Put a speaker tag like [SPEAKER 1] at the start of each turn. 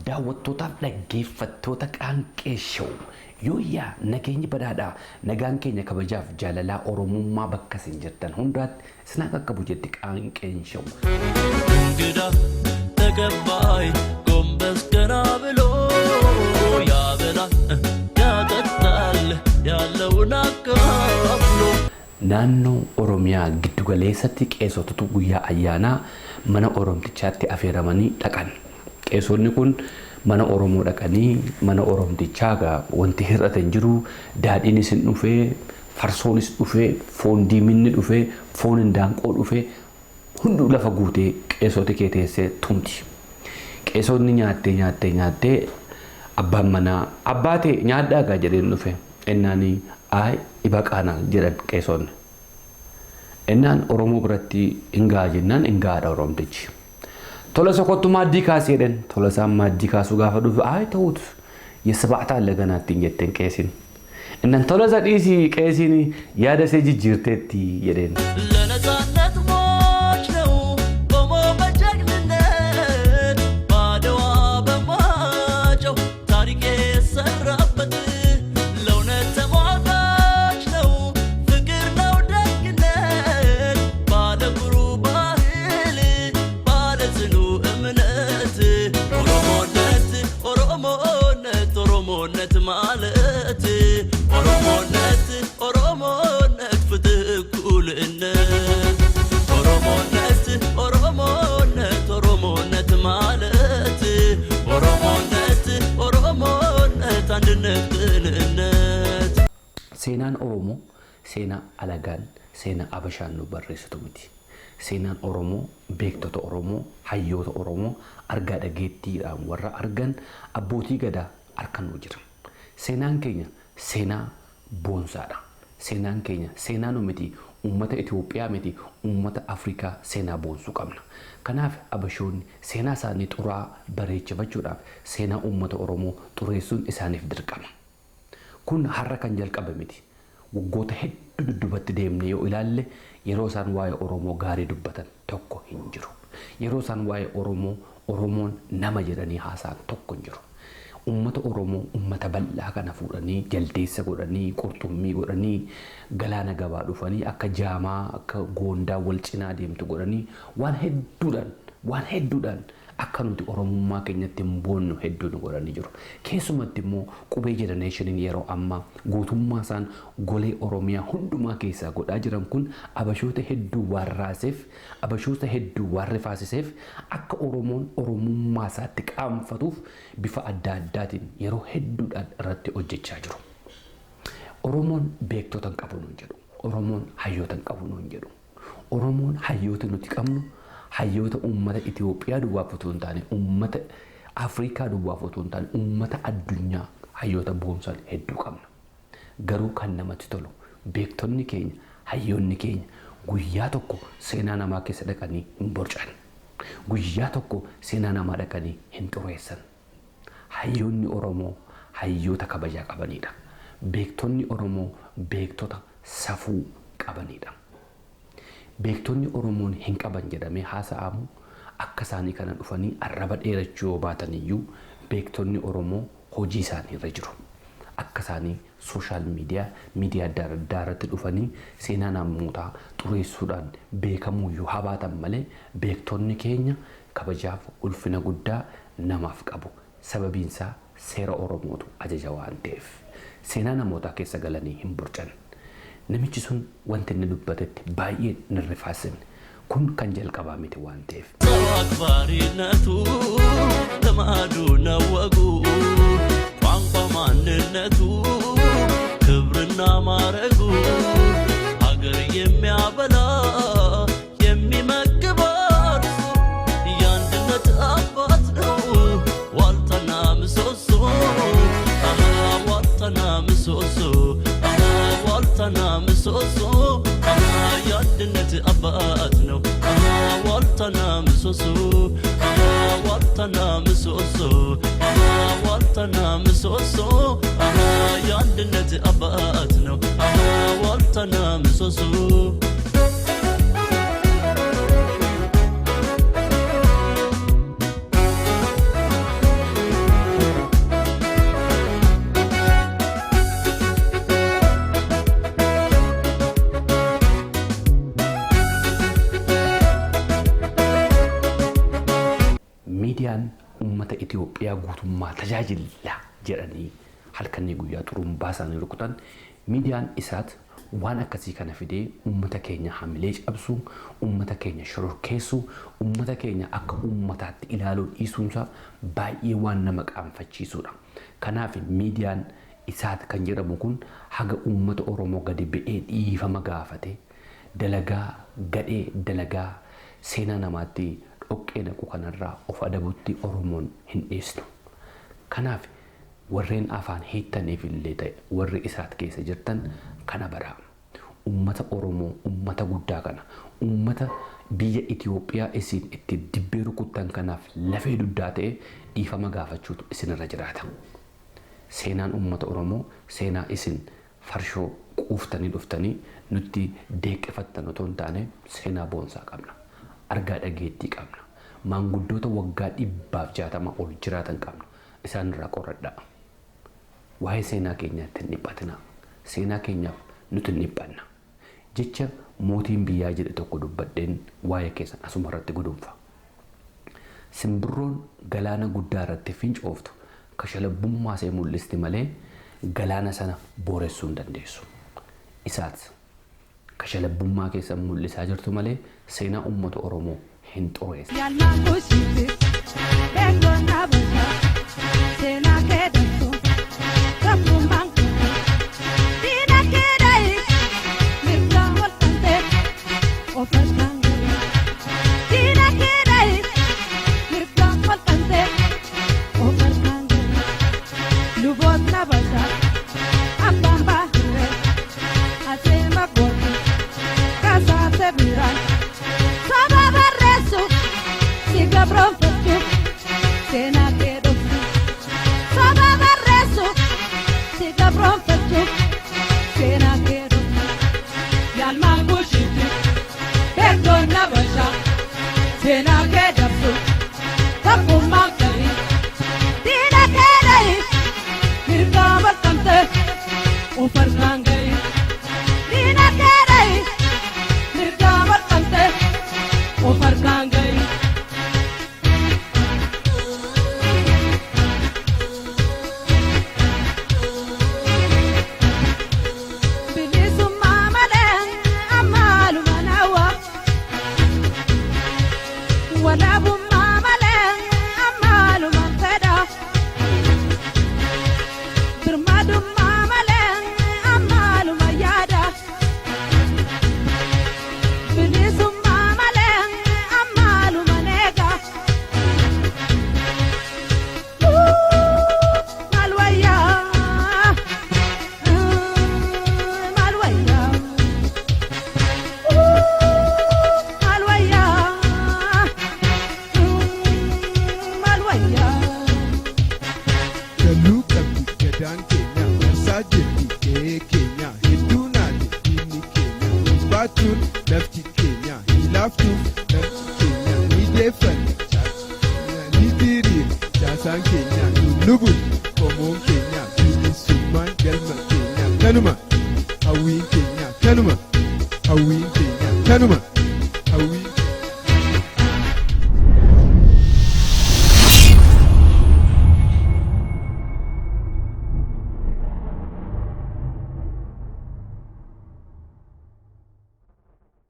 [SPEAKER 1] daawwattootaaf dhaggeeffattoota qaanqee show yooyyaa nageenyi badhaadhaa nagaan keenya kabajaaf jaalalaa oromummaa bakka isin jirtan hundaatti isin akka bujetti qaanqeen show
[SPEAKER 2] እንግዳ ተቀባይ ጎንበስ ቀና ብሎ ያበላል ያጠጣል ያለውን አካፍሎ
[SPEAKER 1] naannoo oromiyaa giddu galeessatti qeessotatu guyyaa ayyaanaa mana oromtichaatti afeeramanii dhaqan. Qeessonni kun mana oromoo dhaqanii mana oromtichaa wanti hir'atan jiru daadhiinis hin dhufee farsoonis dhufee foon diiminni dhufee foon indaanqoo dhufee hundu lafa guutee qeessoti kee teessee tumti. Qeessonni nyaattee abbaan manaa abbaate nyaadhaagaa jedheen dhufe ennaanii ay ibaqaana jedhan qeessonni. Ennaan oromoo biratti ingaa jennaan ingaadha oromtichi. Tola sokottu maaddii kaasee jedhan tola isaan maaddii kaasuu gaafa dhufe ay ta'uutu yesabaataa laganaatti hin jetteen qeessin. Innan tola isa dhiisii qeessiin yaada see jijjiirteetti jedheen. Seenaan Oromoo seenaa alagaan seenaa abashaan nu barreessitu miti. Seenaan Oromoo beektota Oromoo hayyoota Oromoo argaa dhageettiidhaan warra argan abbootii gadaa harka nu jira. Seenaan keenya seenaa boonsaadha. Seenaan keenya seenaa nu miti uummata Itoophiyaa miti uummata Afrikaa seenaa boonsuu qabna. Kanaaf abashoonni seenaa isaanii xuraa bareechifachuudhaaf seenaa uummata Oromoo xureessuun isaaniif dirqama. Kun har'a kan jalqabe miti. Waggoota hedduu duddubatti deemne yoo ilaalle yeroo isaan waa'ee Oromoo gaarii dubbatan tokko hin jiru. Yeroo isaan waa'ee Oromoon nama jedhanii haasa'an tokko hin jiru. Uummata Oromoo uummata bal'aa kana fuudhanii jaldeessa godhanii qurxummii godhanii galaana gabaa dhufanii akka jaamaa akka goondaa wal cinaa deemtu godhanii waan hedduudhaan akka nuti oromummaa keenyatti hin boonnu hedduun godhanii jiru. Keessumatti immoo qubee jedhaneeshiniin yeroo ammaa guutummaa isaan golee Oromiyaa hundumaa keessaa godhaa jiran kun abashoota hedduu warraaseef abashoota hedduu warrifaasiseef akka Oromoon oromummaa isaatti qaanfatuuf bifa adda addaatiin yeroo hedduudhaan irratti hojjechaa jiru. Oromoon beektota hin qabu nuun jedhu. Oromoon hayyoota hin qabu nuun jedhu. Oromoon hayyoota nuti qabnu hayyoota uummata Itoophiyaa duwwaaf otoo hin taane uummata Afrikaa duwwaaf otoo hin taane uummata addunyaa hayyoota boonsan hedduu qabna. Garuu kan namatti tolu beektonni keenya hayyoonni keenya guyyaa tokko seenaa namaa keessa dhaqanii hin borcan. Guyyaa tokko seenaa namaa dhaqanii hin xureessan. Hayyoonni Oromoo hayyoota kabajaa qabanidha. Beektonni Oromoo beektota safuu qabanidha. Beektonni Oromoon hin qaban jedhamee haasa'amu akka isaanii kana dhufanii arraba dheerachuu baataniyyuu beektonni Oromoo hojii isaanii irra jiru. Akka isaanii sooshaal miidiyaa adda addaa irratti dhufanii seenaa namootaa xureessuudhaan beekamuyyuu habaatan malee beektonni keenya kabajaaf ulfina guddaa namaaf qabu. Sababiinsaa seera Oromootu ajaja waan ta'eef seenaa namootaa keessa galanii hin borcan. Namichi sun wanti inni dubbatetti baay'ee nirrifaasin kun kan jalqabaa miti waan ta'eef.
[SPEAKER 2] Akbarinatu tamadu nawagu ቋንቋ ማንነቱ ክብርና ማረጉ ሀገር የሚያበላ የሚመግብ እርሱ የአንድነት አባት ነው ዋልታና ምሰሶ ዋልታና ምሰሶ ዋልታና ምሰሶ የአንድነት አባት ነው ዋልታና ምሰሶ ዋልታና ምሰሶ ዋልታና ምሰሶ የአንድነት አባት ነው ዋልታና ምሰሶ
[SPEAKER 1] uummata Itoophiyaa guutummaa tajaajila jedhanii halkanii guyyaa xurumbaa isaanii rukutan miidiyaan isaat waan akkasii kana fidee uummata keenya hamilee cabsuu, uummata keenya shororkeessuu, uummata keenya akka uummataatti ilaaluun dhiisuunsa baay'ee waan nama qaanfachiisudha. Kanaaf miidiyaan isaat kan jedhamu kun haga uummata Oromoo gadi ba'ee dhiifama gaafate dalagaa gadhee dalagaa seenaa namaatti dhoqqee naqu kanarraa of adabutti Oromoon hin dhiistu. Kanaaf warreen afaan hiittaniif illee ta'e warri isaat keessa jirtan kana baraa. Uummata Oromoo, uummata guddaa kana, uummata biyya Itoophiyaa isin itti dibbee rukuttan kanaaf lafee duddaa ta'e dhiifama gaafachuutu isinirra jiraata. Seenaan uummata Oromoo seenaa isin farshoo quuftanii dhuftanii nutti deeqqifattan otoo hin taane seenaa boonsaa qabna. Argaa dhageettii qabna. Maanguddoota waggaa 160 ol jiraatan qabna. Isaan irraa qoradhaa. Waa'ee seenaa keenyaatti hin dhiphatina. Seenaa keenyaaf nuti hin dhiphanna. Jecha mootiin biyyaa jedhe tokko dubbadheen waa'ee keessan asuma irratti gudunfa. Simbirroon galaana guddaa irratti fincooftu kashalabummaa ishee mul'isti malee galaana sana booressuu hin dandeessu. Isaat kashalabummaa keessan mul'isaa jirtu malee seenaa uummata Oromoo hin xureessu.
[SPEAKER 3] Kanuma, hawwiin keenya kanuma.